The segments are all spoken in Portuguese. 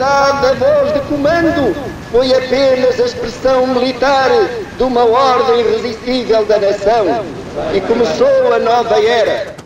Majestade a voz de comando foi apenas a expressão militar de uma ordem irresistível da nação. E começou a nova era.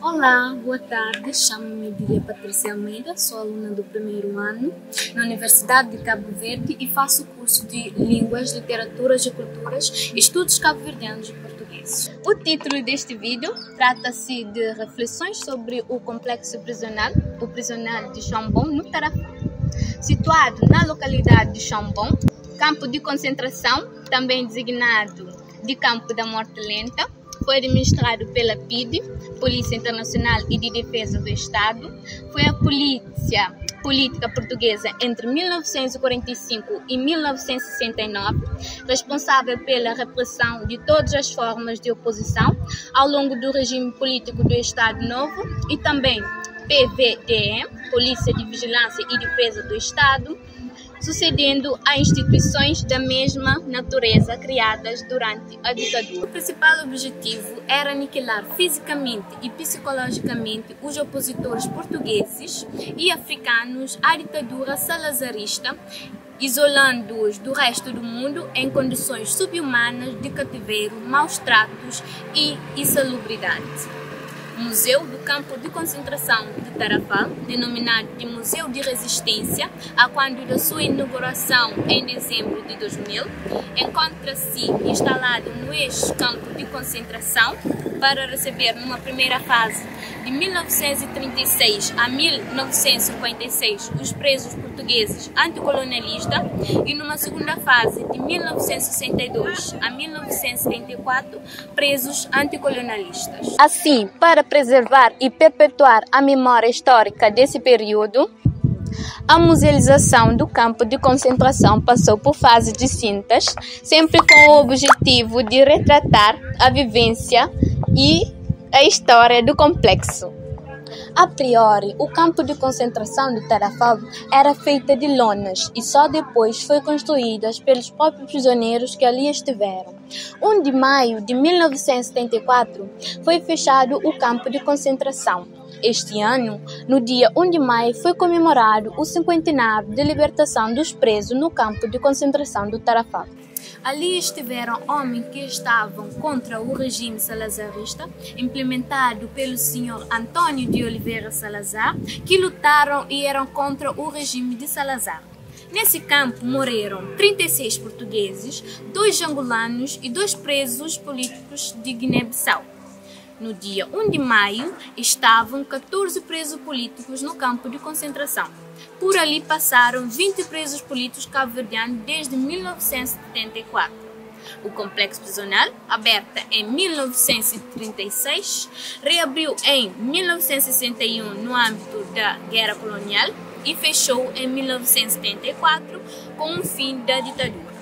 Olá, boa tarde. Chamo-me Dília Patrícia Almeida, sou aluna do primeiro ano na Universidade de Cabo Verde e faço o curso de Línguas, Literaturas e Culturas, Estudos Cabo-Verdianos e Portugueses. O título deste vídeo trata-se de reflexões sobre o complexo prisional, o prisional de Chambon, no Tarafal. Situado na localidade de Chambon, campo de concentração, também designado de Campo da Morte Lenta, foi administrado pela PIDE, Polícia Internacional e de Defesa do Estado. Foi a polícia política portuguesa entre 1945 e 1969, responsável pela repressão de todas as formas de oposição ao longo do regime político do Estado Novo, e também PVDE, Polícia de Vigilância e Defesa do Estado, sucedendo a instituições da mesma natureza criadas durante a ditadura. O principal objetivo era aniquilar fisicamente e psicologicamente os opositores portugueses e africanos à ditadura salazarista, isolando-os do resto do mundo em condições subhumanas de cativeiro, maus tratos e insalubridade. O Museu do Campo de Concentração de Tarafal, denominado de Museu de Resistência, a quando da sua inauguração em dezembro de 2000, encontra-se instalado no ex-campo de concentração para receber, numa primeira fase, de 1936 a 1956, os presos portugueses anticolonialistas e, numa segunda fase, de 1962 a 1974, presos anticolonialistas. Assim, para preservar e perpetuar a memória histórica desse período, a musealização do campo de concentração passou por fases distintas, sempre com o objetivo de retratar a vivência e a história do complexo. A priori, o campo de concentração de Tarafal era feito de lonas e só depois foi construído pelos próprios prisioneiros que ali estiveram. 1 de maio de 1974 foi fechado o campo de concentração. Este ano, no dia 1 de maio, foi comemorado o 50º de libertação dos presos no campo de concentração do Tarafal. Ali estiveram homens que estavam contra o regime salazarista, implementado pelo Sr. Antônio de Oliveira Salazar, que lutaram e eram contra o regime de Salazar. Nesse campo morreram 36 portugueses, 2 angolanos e 2 presos políticos de Guiné-Bissau. No dia 1 de maio, estavam 14 presos políticos no campo de concentração. Por ali passaram 20 presos políticos cabo-verdianos desde 1974. O complexo prisional, aberto em 1936, reabriu em 1961 no âmbito da Guerra Colonial e fechou em 1974 com o fim da ditadura.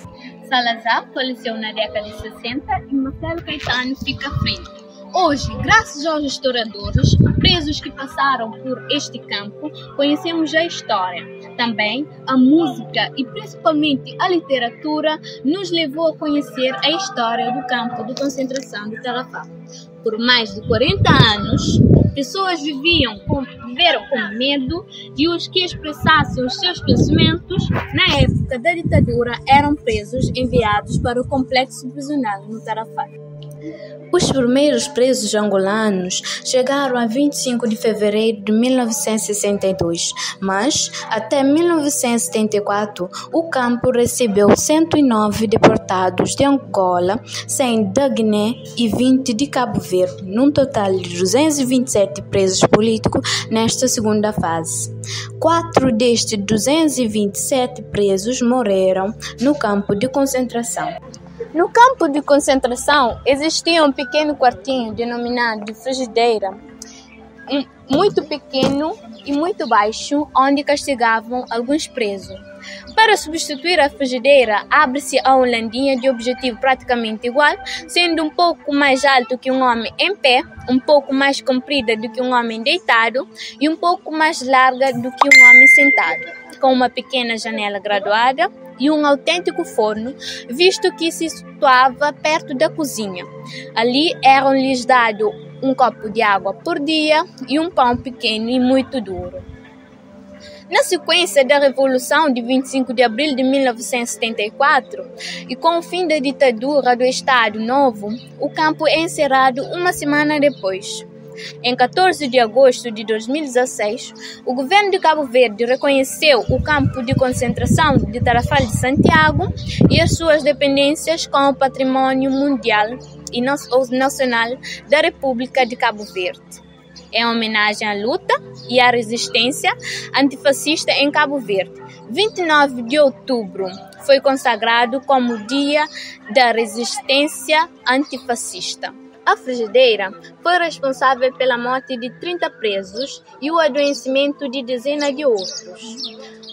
Salazar faleceu na década de 60 e Marcelo Caetano fica à frente. Hoje, graças aos historiadores, presos que passaram por este campo, conhecemos a história. Também a música e principalmente a literatura nos levou a conhecer a história do campo de concentração de Tarafal. Por mais de 40 anos, pessoas viveram com medo e os que expressassem os seus pensamentos na época da ditadura eram presos enviados para o complexo prisional no Tarafal. Os primeiros presos angolanos chegaram a 25 de fevereiro de 1962, mas até 1974 o campo recebeu 109 deportados de Angola, 100 da Guiné e 20 de Cabo Verde, num total de 227 presos políticos nesta segunda fase. 4 destes 227 presos morreram no campo de concentração. No campo de concentração existia um pequeno quartinho denominado de frigideira, muito pequeno e muito baixo, onde castigavam alguns presos. Para substituir a frigideira, abre-se a holandinha de objetivo praticamente igual, sendo um pouco mais alto que um homem em pé, um pouco mais comprida do que um homem deitado e um pouco mais larga do que um homem sentado, com uma pequena janela graduada e um autêntico forno, visto que se situava perto da cozinha. Ali eram-lhes dado um copo de água por dia e um pão pequeno e muito duro. Na sequência da Revolução de 25 de abril de 1974 e com o fim da ditadura do Estado Novo, o campo é encerrado uma semana depois. Em 14 de agosto de 2016, o governo de Cabo Verde reconheceu o campo de concentração de Tarrafal de Santiago e as suas dependências como patrimônio mundial e nacional da República de Cabo Verde, em homenagem à luta e à resistência antifascista em Cabo Verde. 29 de outubro foi consagrado como Dia da Resistência Antifascista. A frigideira foi responsável pela morte de 30 presos e o adoecimento de dezenas de outros.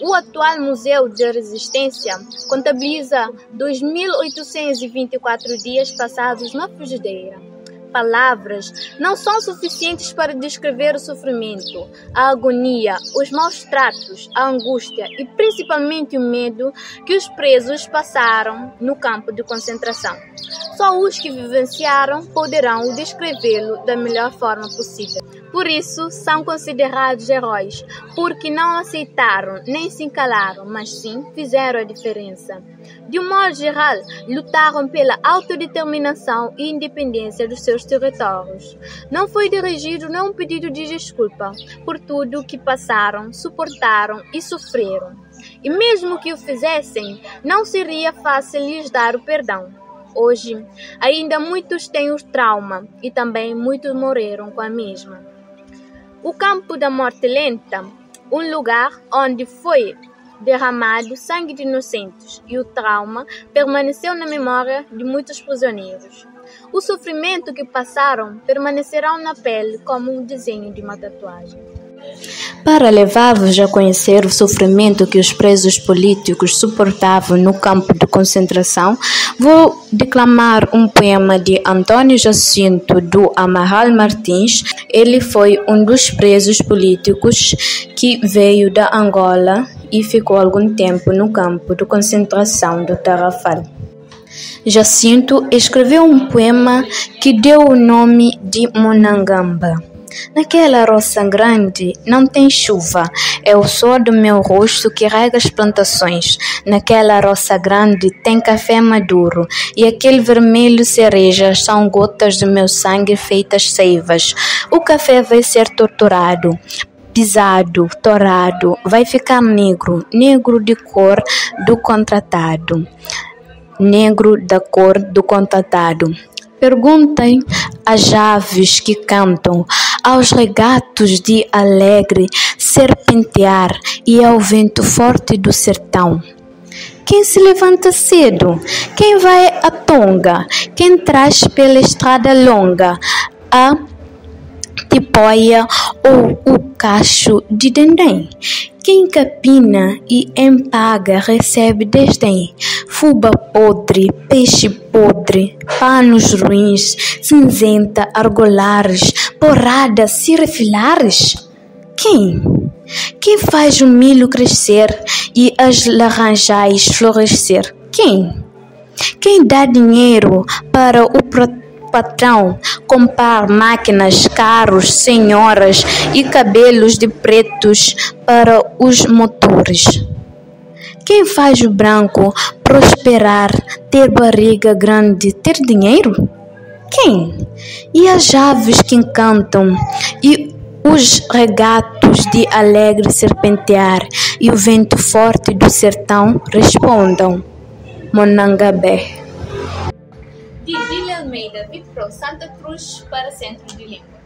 O atual Museu da Resistência contabiliza 2.824 dias passados na frigideira. Palavras não são suficientes para descrever o sofrimento, a agonia, os maus tratos, a angústia e principalmente o medo que os presos passaram no campo de concentração. Só os que vivenciaram poderão descrevê-lo da melhor forma possível. Por isso, são considerados heróis, porque não aceitaram nem se calaram, mas sim fizeram a diferença. De um modo geral, lutaram pela autodeterminação e independência dos seus territórios. Não foi dirigido nenhum pedido de desculpa por tudo que passaram, suportaram e sofreram. E mesmo que o fizessem, não seria fácil lhes dar o perdão. Hoje, ainda muitos têm o trauma e também muitos morreram com a mesma. O campo da morte lenta, um lugar onde foi derramado sangue de inocentes e o trauma permaneceu na memória de muitos prisioneiros. O sofrimento que passaram permanecerá na pele como um desenho de uma tatuagem. Para levar-vos a conhecer o sofrimento que os presos políticos suportavam no campo de concentração, vou declamar um poema de Antônio Jacinto do Amaral Martins. Ele foi um dos presos políticos que veio da Angola e ficou algum tempo no campo de concentração do Tarrafal. Jacinto escreveu um poema que deu o nome de Monangamba. Naquela roça grande não tem chuva, é o sol do meu rosto que rega as plantações. Naquela roça grande tem café maduro, e aquele vermelho cereja são gotas do meu sangue feitas seivas. O café vai ser torturado, pisado, torrado, vai ficar negro, negro de cor do contratado. Negro da cor do contratado. Perguntem às aves que cantam, aos regatos de alegre serpentear e ao vento forte do sertão. Quem se levanta cedo? Quem vai à tonga? Quem traz pela estrada longa a tipóia ou o cacho de dendém? Quem capina e em paga recebe desdém. Fuba podre, peixe podre, panos ruins, cinzenta, argolares, porrada, cirfilares. Quem? Quem faz o milho crescer e as laranjais florescer? Quem? Quem dá dinheiro para o patrão comprar máquinas, carros, senhoras e cabelos de pretos para os motores? Quem faz o branco prosperar, ter barriga grande, ter dinheiro? Quem? E as aves que encantam e os regatos de alegre serpentear e o vento forte do sertão respondam: Monangabé. De Dília Almeida, Vitro, Santa Cruz para Centro de Lima.